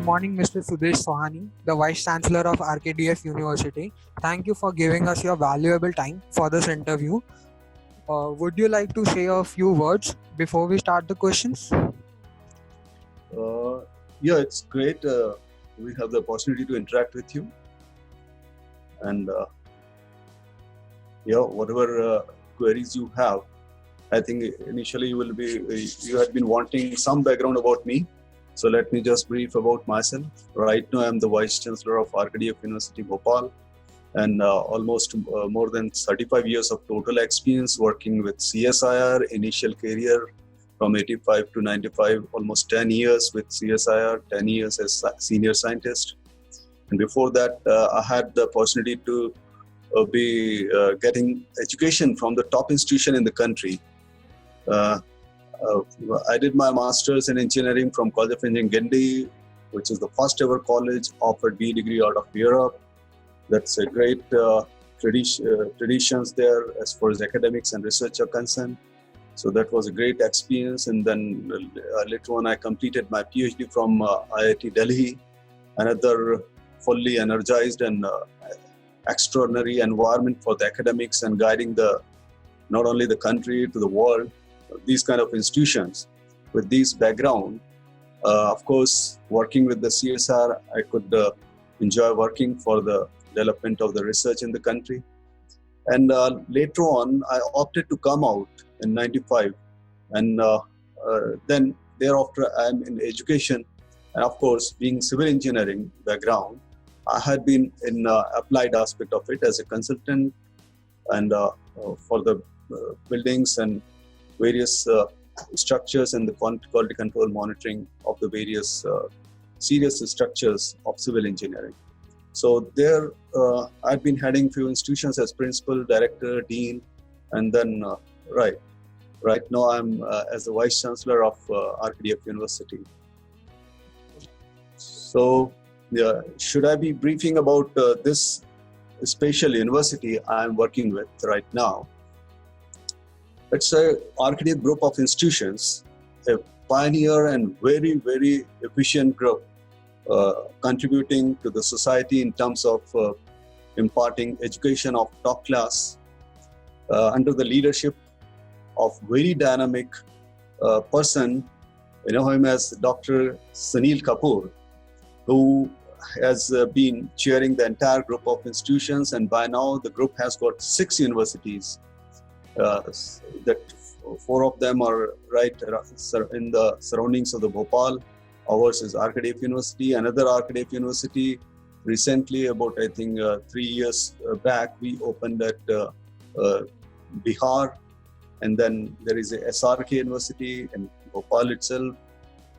Good morning, Mr. Sudesh Sohani, the Vice-Chancellor of RKDF University. Thank you for giving us your valuable time for this interview. Would you like to say a few words before we start the questions? Yeah, it's great. We have the opportunity to interact with you. And whatever queries you have, I think initially you had been wanting some background about me. So let me just brief about myself. Right now, I'm the Vice-Chancellor of RKDF University, Bhopal, and almost more than 35 years of total experience working with CSIR, initial career from 85 to 95, almost 10 years with CSIR, 10 years as senior scientist. And before that, I had the opportunity to be getting education from the top institution in the country. I did my master's in engineering from College of Engineering Gindi, which is the first ever college offered B degree out of Europe. That's a great traditions there as far as academics and research are concerned. So that was a great experience. And then later on, I completed my PhD from IIT Delhi, another fully energized and extraordinary environment for the academics and guiding not only the country to the world. These kind of institutions with this background, of course, working with the CSR, I could enjoy working for the development of the research in the country. And later on, I opted to come out in 95. And then thereafter, I'm in education. And of course, being civil engineering background, I had been in applied aspect of it as a consultant and for the buildings and various structures and the quality control monitoring of the various serious structures of civil engineering. So there, I've been heading few institutions as principal, director, dean, and then right now I'm as the Vice Chancellor of RKDF University. So should I be briefing about this special university I'm working with right now? It's a RKDF Group of institutions, a pioneer and very, very efficient group contributing to the society in terms of imparting education of top class under the leadership of very dynamic person, you know him as Dr. Sunil Kapoor, who has been chairing the entire group of institutions, and by now the group has got 6 universities. That 4 of them are right in the surroundings of the Bhopal. Ours is RKDF University. Another RKDF University recently, about I think 3 years back, we opened at Bihar, and then there is a SRK University in Bhopal itself,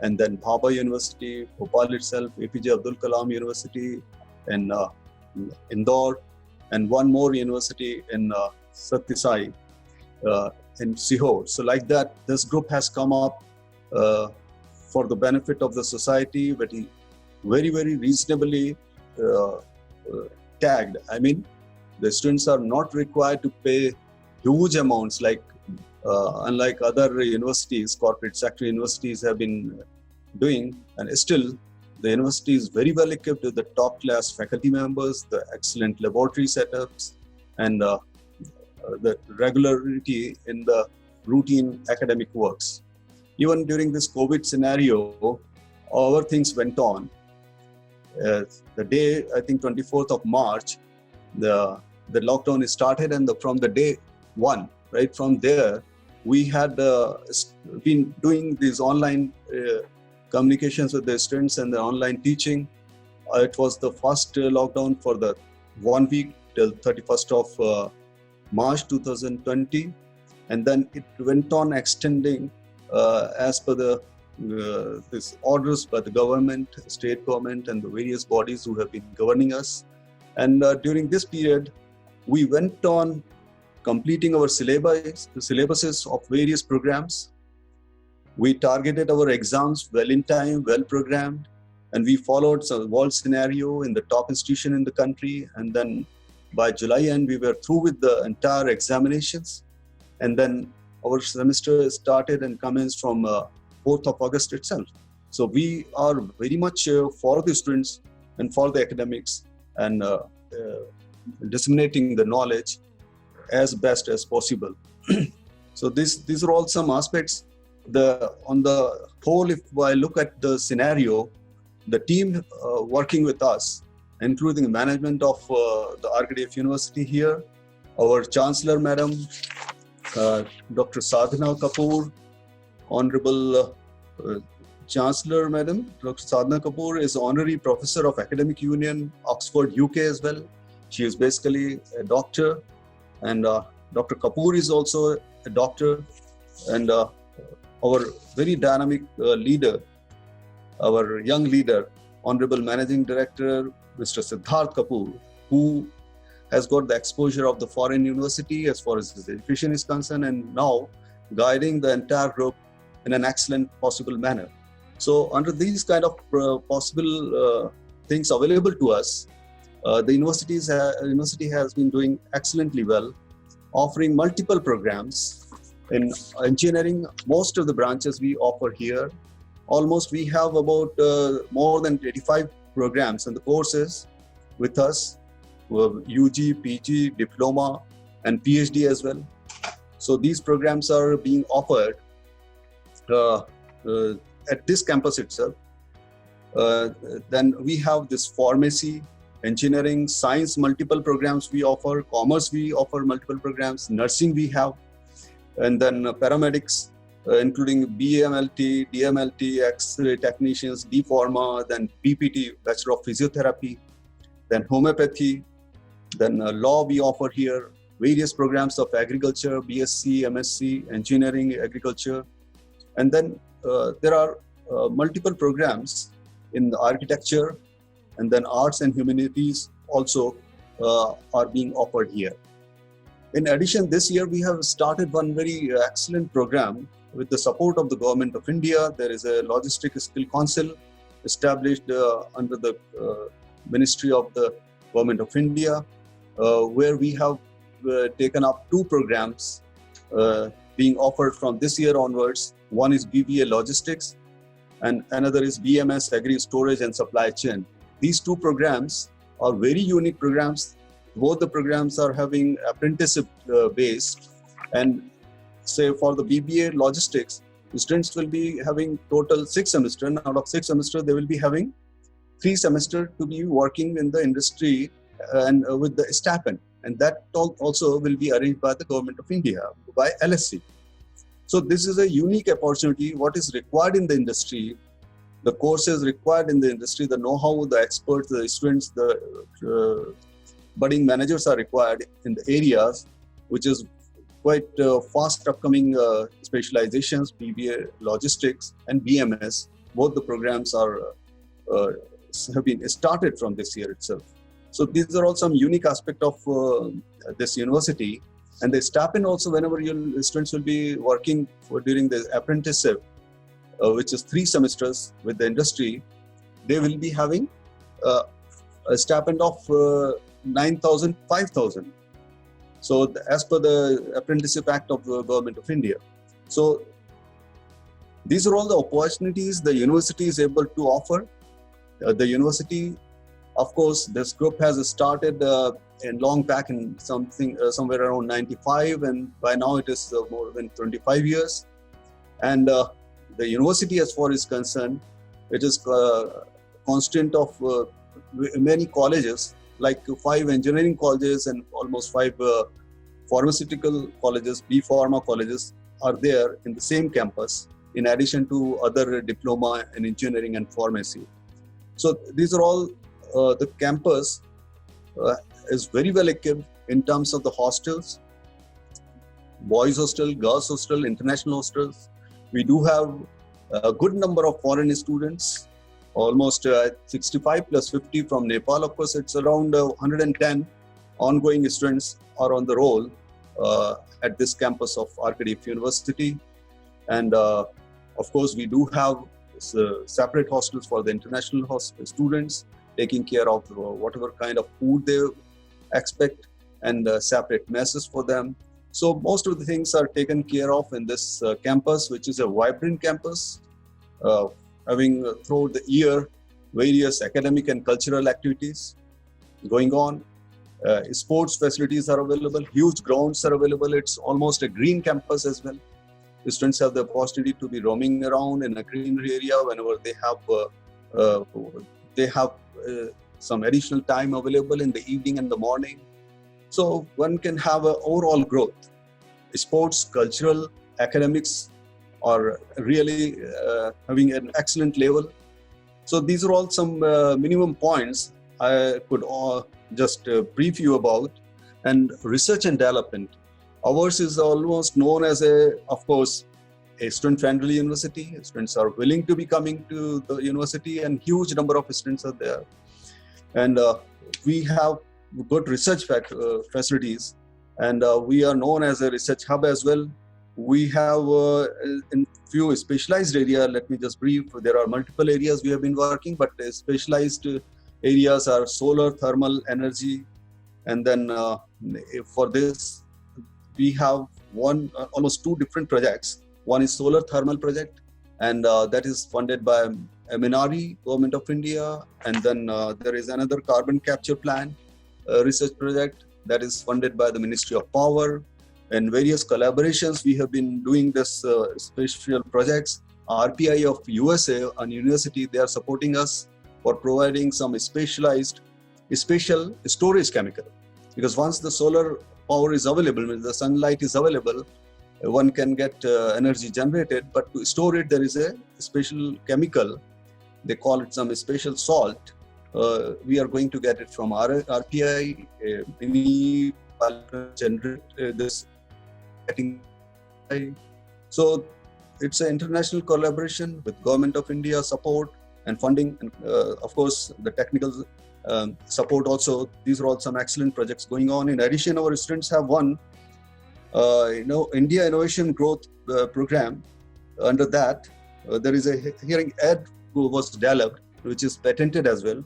and then Bhabha University, Bhopal itself, APJ Abdul Kalam University, and Indore, and one more university in Sathya Sai. In Sihor. So like that, this group has come up for the benefit of the society, but very, very reasonably tagged. I mean, the students are not required to pay huge amounts like unlike other universities, corporate sector universities have been doing, and still the university is very well equipped with the top class faculty members, the excellent laboratory setups, and the regularity in the routine academic works. Even during this COVID scenario, our things went on. The day, I think 24th of March, the lockdown started, and from the day 1, right from there, we had been doing these online communications with the students and the online teaching. It was the first lockdown for the 1 week till 31st of March 2020, and then it went on extending as per these orders by the government, state government, and the various bodies who have been governing us. And during this period, we went on completing our syllabuses of various programs. We targeted our exams well in time, well programmed, and we followed some world scenario in the top institution in the country, and then by July end, we were through with the entire examinations, and then our semester started and commenced from 4th of August itself. So we are very much for the students and for the academics, and disseminating the knowledge as best as possible. So these are all some aspects. On the whole, if I look at the scenario, the team working with us, including the management of the RKDF University here, our Chancellor Madam, Dr. Sadhana Kapoor, Honorable Chancellor Madam, Dr. Sadhana Kapoor is Honorary Professor of Academic Union, Oxford, UK as well. She is basically a doctor, and Dr. Kapoor is also a doctor, and our very dynamic leader, our young leader, Honorable Managing Director, Mr. Siddharth Kapoor, who has got the exposure of the foreign university as far as his education is concerned, and now guiding the entire group in an excellent possible manner. So under these kind of possible things available to us, the university has been doing excellently well, offering multiple programs in engineering. Most of the branches we offer here, almost we have about more than 85 programs and the courses with us, UG, PG, diploma, and PhD as well. So these programs are being offered at this campus itself. Then we have this pharmacy, engineering, science, multiple programs we offer, commerce we offer multiple programs, nursing we have, and then paramedics, including BMLT, DMLT, X-ray technicians, D Pharma, then BPT, Bachelor of Physiotherapy, then homeopathy, then law we offer here, various programs of agriculture, BSc, MSc, engineering, agriculture, and then there are multiple programs in the architecture, and then arts and humanities also are being offered here. In addition, this year we have started one very excellent program with the support of the Government of India. There is a Logistic Skill Council established under the Ministry of the Government of India, where we have taken up two programs being offered from this year onwards. One is BBA Logistics, and another is BMS Agri Storage and Supply Chain. These two programs are very unique programs. Both the programs are having apprenticeship based, and say for the BBA Logistics, the students will be having total 6 semesters, and out of 6 semesters they will be having 3 semesters to be working in the industry and with the stipend, and that also will be arranged by the Government of India by LSC. So this is a unique opportunity. What is required in the industry, the courses required in the industry, the know-how, the experts, the students, the budding managers are required in the areas which is quite fast upcoming specializations, BBA Logistics and BMS. Both the programs are have been started from this year itself. So these are all some unique aspect of this university. And the stipend also, whenever your students will be working during the apprenticeship, which is 3 semesters with the industry, they will be having a stipend of 9,000, 5,000. So as per the Apprenticeship Act of the Government of India. So these are all the opportunities the university is able to offer. The university, of course, this group has started in long back in somewhere around 95, and by now it is more than 25 years. And the university, as far as concerned, it is constant of many colleges, like 5 engineering colleges and almost 5 pharmaceutical colleges, B Pharma colleges are there in the same campus, in addition to other diploma in engineering and pharmacy. So these are all the campus is very well equipped in terms of the hostels, boys hostel, girls hostel, international hostels. We do have a good number of foreign students, almost 65 plus 50 from Nepal. Of course, it's around 110 ongoing students are on the roll at this campus of RKDF University. And of course, we do have separate hostels for the international students, taking care of whatever kind of food they expect, and separate messes for them. So most of the things are taken care of in this campus, which is a vibrant campus, having throughout the year various academic and cultural activities going on. Sports facilities are available, huge grounds are available. It's almost a green campus as well. The students have the opportunity to be roaming around in a green area whenever they have some additional time available in the evening and the morning. So one can have an overall growth. Sports, cultural, academics are really having an excellent level. So these are all some minimum points I could just brief you about. And research and development. Ours is almost known as of course, a student-friendly university. Students are willing to be coming to the university, and huge number of students are there. And we have good research facilities, and we are known as a research hub as well. We have in few specialized areas. Let me just brief. There are multiple areas we have been working, but specialized areas are solar, thermal energy, and then for this we have almost two different projects. One is solar thermal project, and that is funded by MNRE, Government of India, and then there is another carbon capture plant research project that is funded by the Ministry of Power. And various collaborations we have been doing this special projects. RPI of USA, a university, they are supporting us for providing some special storage chemical. Because once the solar power is available, when the sunlight is available, one can get energy generated, but to store it, there is a special chemical. They call it some special salt. We are going to get it from RPI. We generate this. So it's an international collaboration with Government of India support and funding, and of course the technical support also. These are all some excellent projects going on. In addition, our students have won India Innovation Growth Program. Under that, there is a hearing aid was developed, which is patented as well.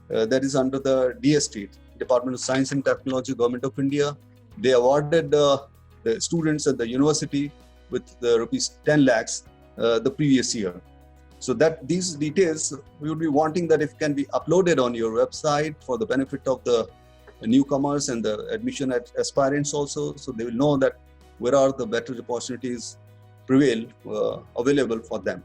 That is under the DST, Department of Science and Technology, Government of India. They awarded the students at the university with rupees 10 lakhs the previous year. So that these details, we would be wanting that if can be uploaded on your website for the benefit of the newcomers and the admission aspirants also, so they will know that where are the better opportunities available for them.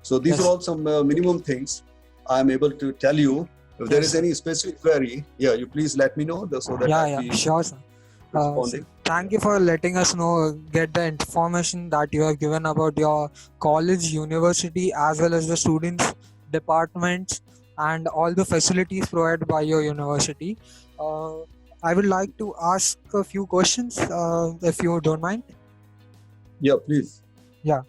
So these are all some minimum things I am able to tell you. If there is any specific query, you please let me know so that sure, sir. Thank you for letting us get the information that you have given about your college, university, as well as the students, departments, and all the facilities provided by your university. I would like to ask a few questions, if you don't mind. Yeah, please. Yeah.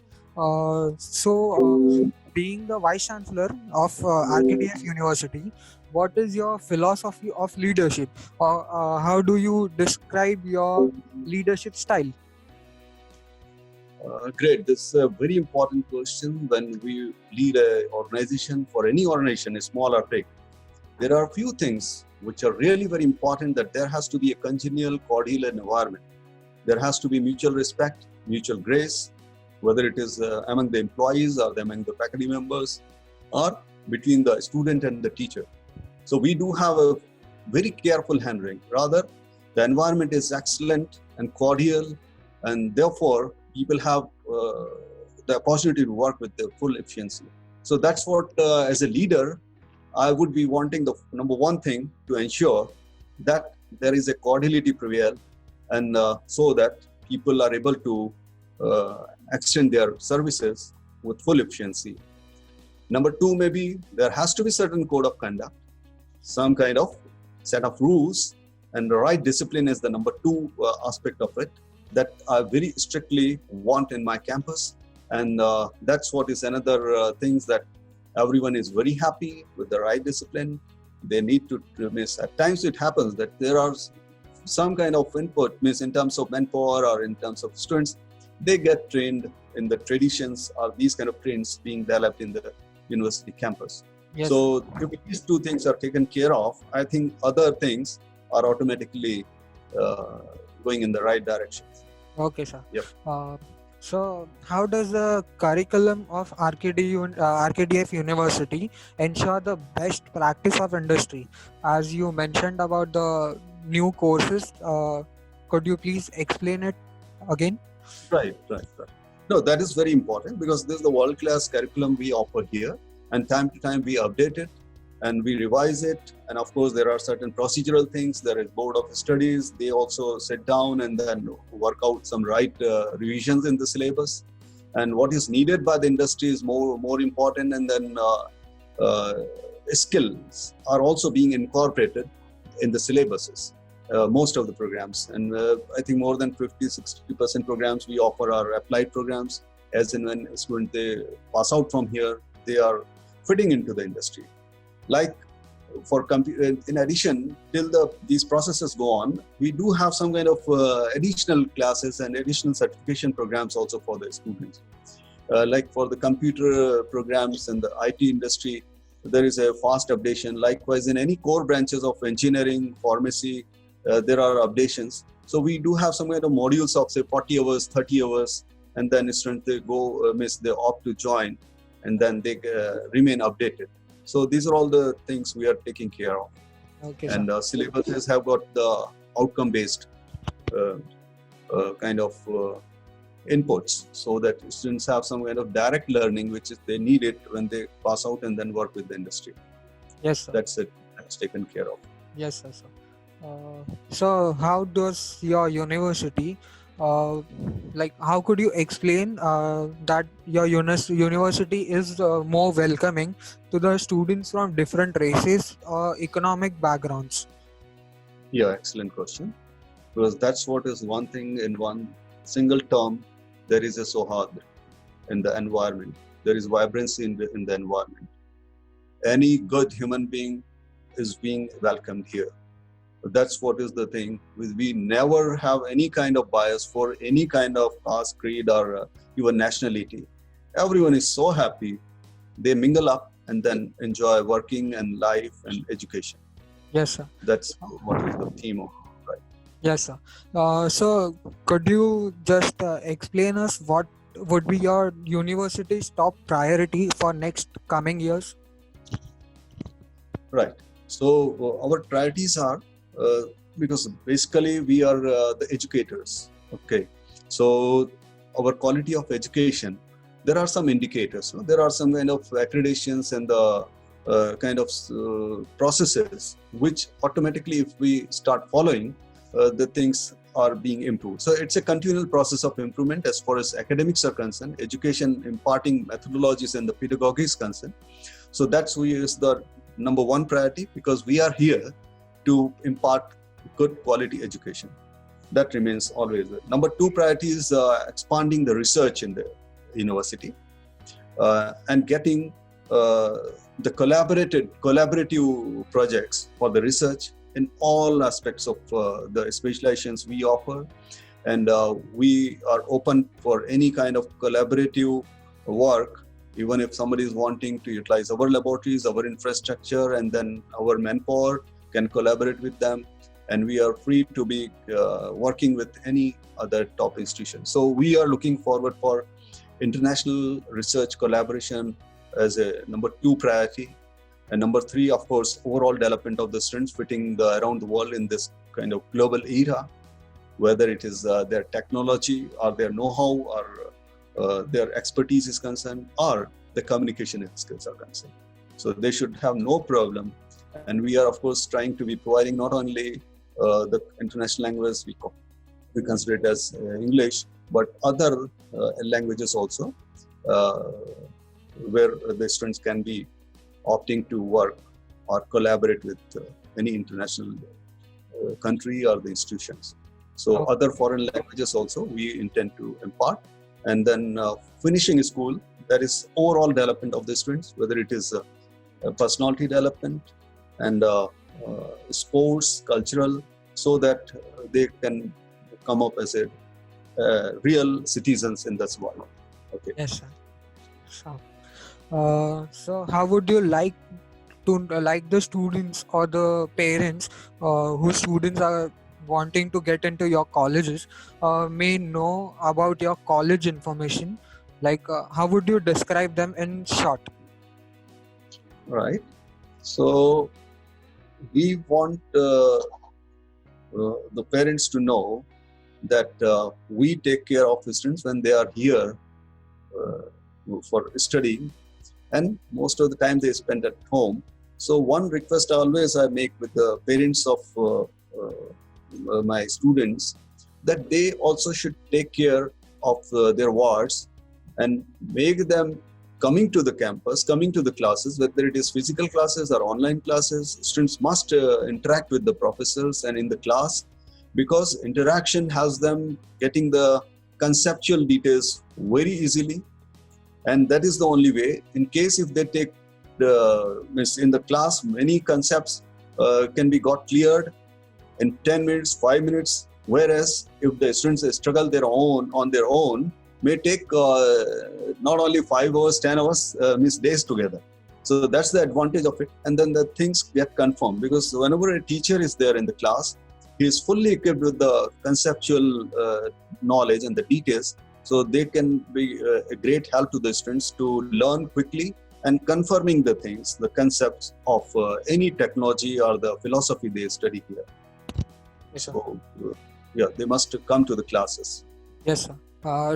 Being the Vice-Chancellor of RKDF University, what is your philosophy of leadership, or how do you describe your leadership style? Great. This is a very important question when we lead an organization. For any organization, small or big, there are a few things which are really very important, that there has to be a congenial, cordial environment. There has to be mutual respect, mutual grace, whether it is among the employees or among the faculty members, or between the student and the teacher. So we do have a very careful handling. Rather, the environment is excellent and cordial, and therefore people have the opportunity to work with the full efficiency. So that's what, as a leader, I would be wanting the number one thing to ensure that there is a cordiality prevail, and so that people are able to extend their services with full efficiency. Number two, maybe there has to be certain code of conduct, some kind of set of rules, and the right discipline is the number two aspect of it that I very strictly want in my campus. And that's what is another things that everyone is very happy with the right discipline. They need to miss. At times it happens that there are some kind of input, means in terms of manpower or in terms of students, they get trained in the traditions or these kind of trends being developed in the university campus. Yes. So if these two things are taken care of, I think other things are automatically going in the right direction. Okay, sir. Yep. So, how does the curriculum of RKDF University ensure the best practice of industry? As you mentioned about the new courses, could you please explain it again? Right. No, that is very important because this is the world-class curriculum we offer here, and time to time we update it and we revise it. And of course, there are certain procedural things. There is board of studies. They also sit down and then work out some revisions in the syllabus. And what is needed by the industry is more important. And then uh, skills are also being incorporated in the syllabuses. Most of the programs, and I think more than 50-60% programs we offer are applied programs, as in when students they pass out from here, they are fitting into the industry. Like in addition, till these processes go on, we do have some kind of additional classes and additional certification programs also for the students. Like for the computer programs and the IT industry, there is a fast updation. Likewise, in any core branches of engineering, pharmacy, there are updations. So we do have some kind of modules of say 40 hours, 30 hours, and then students they go they opt to join, and then they remain updated. So these are all the things we are taking care of. Okay, And sir. syllabuses have got the outcome-based uh, kind of inputs, so that students have some kind of direct learning, which is they need it when they pass out and then work with the industry. Yes, sir. That's it. That's taken care of. Yes, sir. So, how does your university, how could you explain that your university is more welcoming to the students from different races or economic backgrounds? Yeah, excellent question. Because that's what is one thing in one single term, there is a sohad in the environment. There is vibrancy in the environment. Any good human being is being welcomed here. That's what is the thing. We never have any kind of bias for any kind of caste, creed, or even nationality. Everyone is so happy. They mingle up and then enjoy working and life and education. Yes, sir. That's what is the theme of. Yes, sir. So, could you just explain us what would be your university's top priority for next coming years? Right. So our priorities are because basically we are the educators. Okay. So our quality of education, there are some indicators. There are some kind of accreditations and the kind of processes which automatically, if we start following, the things are being improved. So it's a continual process of improvement as far as academics are concerned, education imparting methodologies and the pedagogy is concerned. So that's we is the number one priority, because we are here to impart good quality education. That remains always there. Number two priority is expanding the research in the university and getting the collaborative projects for the research in all aspects of the specializations we offer. And we are open for any kind of collaborative work, even if somebody is wanting to utilize our laboratories, our infrastructure, and then our manpower can collaborate with them. And we are free to be working with any other top institution. So we are looking forward for international research collaboration as a number two priority. And number three, of course, overall development of the students fitting around the world in this kind of global era, whether it is their technology or their know-how or their expertise is concerned, or the communication skills are concerned. So they should have no problem. And we are, of course, trying to be providing not only the international language we consider it as English, but other languages also, where the students can be opting to work or collaborate with any international country or the institutions. So other foreign languages also we intend to impart. And then finishing school, that is overall development of the students, whether it is personality development and sports, cultural, so that they can come up as a real citizens in this world. Okay. Yes, sir. So how would you like to like the students or the parents whose students are wanting to get into your colleges may know about your college information, like how would you describe them in short? Right. So we want the parents to know that we take care of the students when they are here for studying, and most of the time they spend at home. So one request always I make with the parents of my students, that they also should take care of their wards and make them coming to the campus, coming to the classes, whether it is physical classes or online classes. Students must interact with the professors and in the class, because interaction has them getting the conceptual details very easily, and that is the only way. In case if they take in the class, many concepts can be got cleared in 10 minutes, 5 minutes, whereas if the students struggle on their own, may take not only 5 hours, 10 hours, days together. So that's the advantage of it. And then the things get confirmed, because whenever a teacher is there in the class, he is fully equipped with the conceptual knowledge and the details. So they can be a great help to the students to learn quickly and confirming the things, the concepts of any technology or the philosophy they study here. Yes, sir. So, yeah, they must come to the classes. Yes, sir.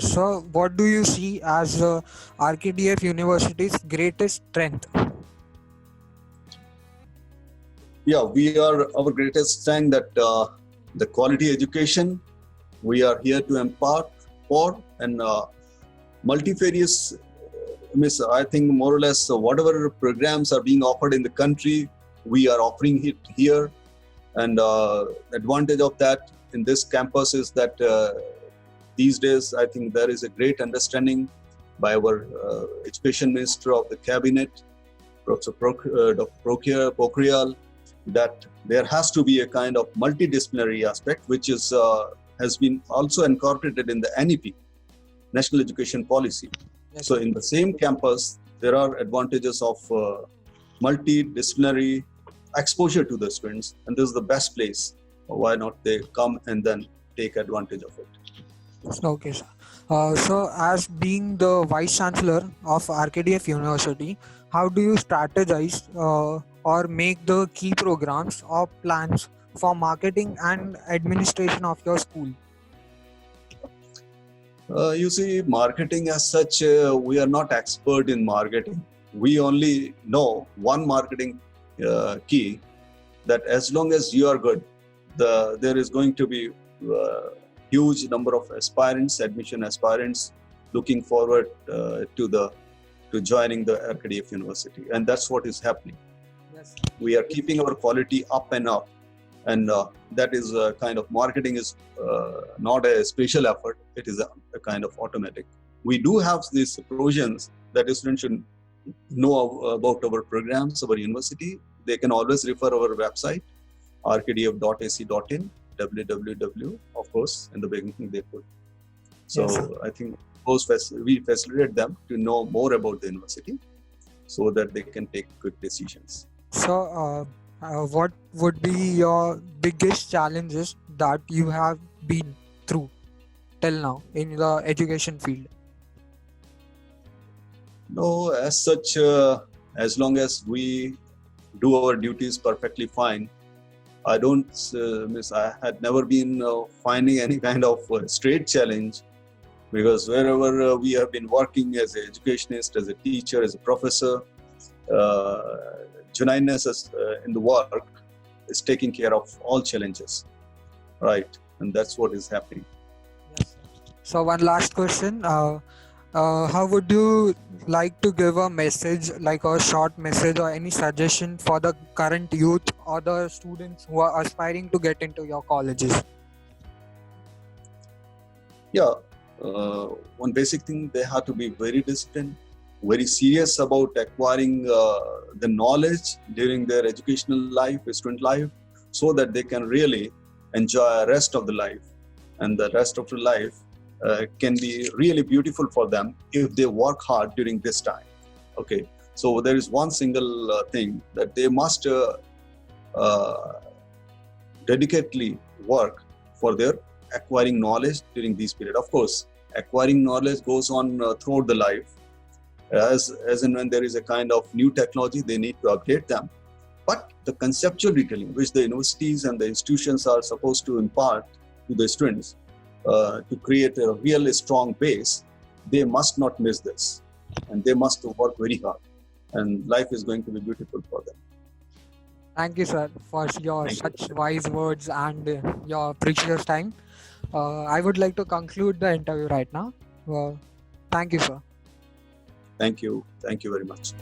So, what do you see as RKDF University's greatest strength? Yeah, we are our greatest strength that the quality education we are here to impart for, and multifarious. I think more or less whatever programs are being offered in the country, we are offering it here. And advantage of that in this campus is that these days, I think there is a great understanding by our Education Minister of the Cabinet, Dr. Pokhriyal, that there has to be a kind of multidisciplinary aspect, which is has been also incorporated in the NEP, National Education Policy. Yes. So in the same campus, there are advantages of multidisciplinary exposure to the students, and this is the best place. Why not they come and then take advantage of it? Okay, sir. So, as being the Vice-Chancellor of RKDF University, how do you strategize or make the key programs or plans for marketing and administration of your school? You see, marketing as such, we are not expert in marketing. We only know one marketing key, that as long as you are good, there is going to be huge number of admission aspirants looking forward to joining the RKDF University, and that's what is happening. Yes. We are keeping our quality up and up, and that is a kind of marketing is not a special effort. It is a kind of automatic. We do have these provisions that students should know about our programs, our university. They can always refer our website, rkdf.ac.in, www, of course, in the beginning they put. So yes, I think we facilitate them to know more about the university so that they can take quick decisions. So, what would be your biggest challenges that you have been through till now in the education field? No, as such, as long as we do our duties perfectly fine, I don't I had never been finding any kind of straight challenge, because wherever we have been working as an educationist, as a teacher, as a professor, genuineness in the work is taking care of all challenges, right? And that's what is happening. Yes. So one last question. How would you like to give a message, like a short message or any suggestion for the current youth or the students who are aspiring to get into your colleges? Yeah, one basic thing, they have to be very disciplined, very serious about acquiring the knowledge during their educational life, student life, so that they can really enjoy the rest of the life. And the rest of the life can be really beautiful for them if they work hard during this time. Okay, so there is one single thing, that they must dedicatedly work for their acquiring knowledge during this period. Of course, acquiring knowledge goes on throughout the life. As and when there is a kind of new technology, they need to update them. But the conceptual retelling, which the universities and the institutions are supposed to impart to the students to create a really strong base, they must not miss this. And they must work very hard. And life is going to be beautiful for them. Thank you, sir, for your such wise words and your precious time. I would like to conclude the interview right now. Thank you, sir. Thank you. Thank you very much.